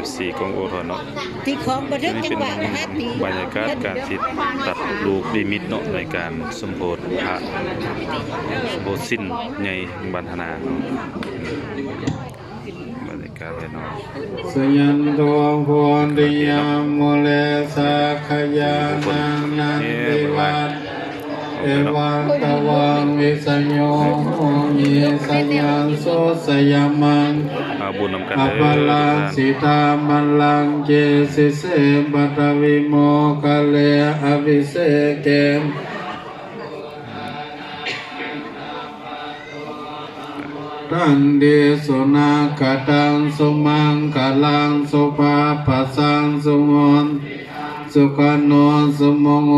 FC ของโอทอนเนาะที่ของบันทึก นี่ จั เป็ ง น หวะนะฮะตี บรรยากาศการสิตัดลูกดิมิตเนาะในการสมโภชพระสมโภชสิ้นใหญ่บรรณนาเนาะบรรยากาศเลยเนาะสยันโตโพธิยามโมเลสักขยานังนันติวัตเอวังตวังวิสโยโหยิสยันโสสยามังมาบุญนำกัน อ เด้ ภ อ ลังสิตามัลลังเจสิเสปัตวิโมกะเลอภิเสเกมตันเดสุนาคตังสุมังกลังสุภาปัสสังสุมนสุขโนสุโมโห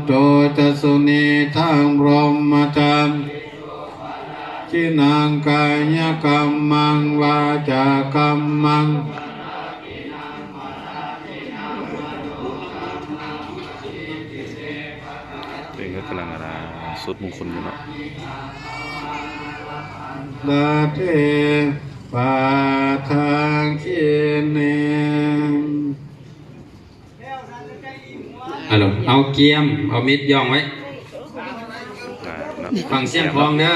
โตจะสุนีทังพรหมจารย์จินังกายกรรมังวาจากรรมังเป็นก็กำลังอะไรสุดมงคลอยู่เนาะดาเทปาทางเคียนเนฮัลโหลเอาเกียมเอามิดย่องไว้ฟังเสียงคลองเด้อ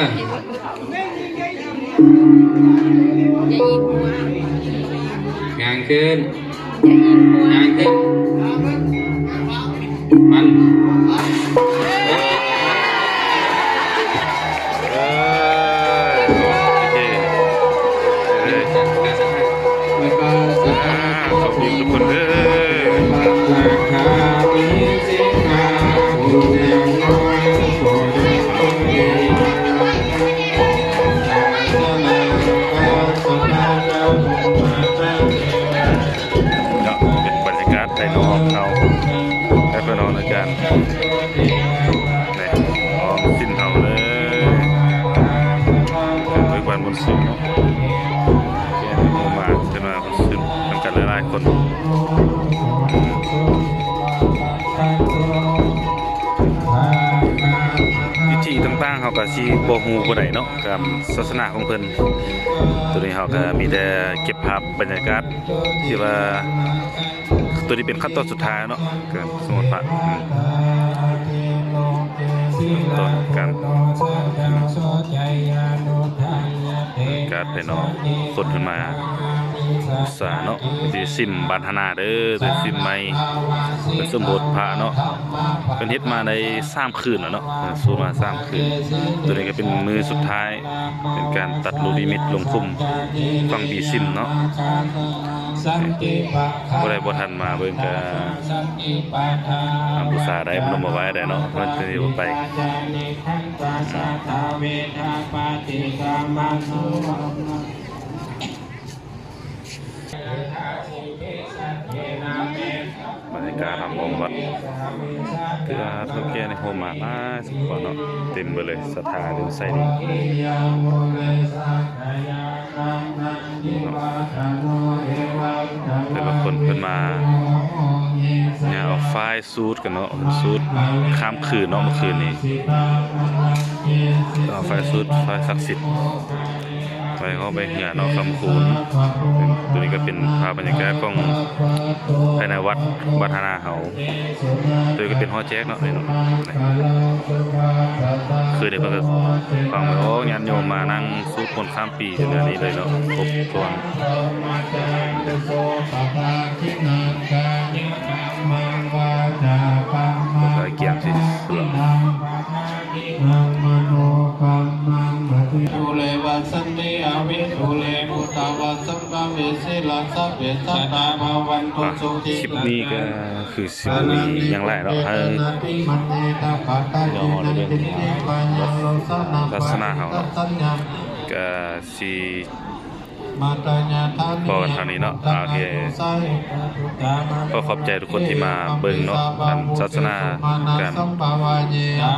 งานขึ้นงานขึ้นมันแล้วก็สัทธา ขอบคุณทุกคนเด้อ ราคามิสิกาบุญยังน้อยโปรดโปรดเนาะเป็นบรรยากาศในน้องเขาให้พี่น้องอาจารย์ในน้องสิ้นเท่าเลยด้วยความบนสูงเนาะแกโมมาขึ้นมาขึ้นทำกันหลายๆคนพิธีต่างๆเขาก็สิบ่ฮู้บ่ได้เนาะกับศาสนาของเพิ่นตัวนี้เขาก็มีแต่เก็บภาพบรรยากาศที่ว่าตัวนี้เป็นขั้นตอนสุดท้ายเนาะการสมมติพระตอนการไปเนาะสดขึ้นมาอุตสาเนาะที่ซิมบานธนาเด้อที่ซิมใหม่เป็นสมบูรณ์พระเนาะเป็นเฮ็ดมาใน3 คืนแล้วเนาะสู้มา3 คืนตัวนี้ก็เป็นมือสุดท้ายเป็นการตัดลูกนิมิตลงคุ้มฟังบีซิมเนาะบ่ได้บ่ทันมาเบิ่งก็อุตสาได้บ่มาไว้ได้เนาะมันจะอยู่ไปบรรยากาศทำองค์วัดคือเท่าแก่ในโฮมาสุดก่อนเนาะเต็มไปเลยศรัทธาดูใส่ดีแต่ละคนเพิ่นมาเนี่ยเอาไฟซูดกันเนาะซูดข้ามคืนเนาะเมื่อคืนนี้เอาไฟซูดไฟศักดิ์สิทธิ์ไปเข้าไปเหี่ยเนาะคำคูณตัวนี้ก็เป็นภาพบรรยากาศของภายในวัดวัฒนาเขาตัวนี้ก็เป็นฮอแจ๊กเนาะเนาะคือเดี๋ยวก็ฟังไปโอ้งานโยมมานั่งสู้คนข้ามปีเดือนนี้เลยเนาะครบถ้วนก็เกี่ยมสิสุดทุเลวัสันติอวิทุเลมุตาวะสัมภเวสิลาสัพเพสัตตาภวันตุสุขิ คลิปนี้ก็คือสิบนี้ยังไรเนาะให้ลักษณะเขาเนาะก็สิพอกันทางนี้เนาะโอเคก็ขอบใจทุกคนที่มาเบิ่งเนาะการศาสนาการ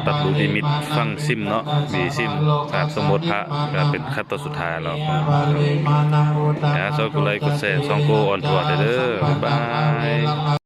ตัดลูกนิมิตฟังซิมเนาะมีซิมการสมมติพระก็เป็นขั้นตอนสุดท้ายแล้วนะซอยกุไลกุเซซองโกออนทัวร์เด้อบ๊ายบาย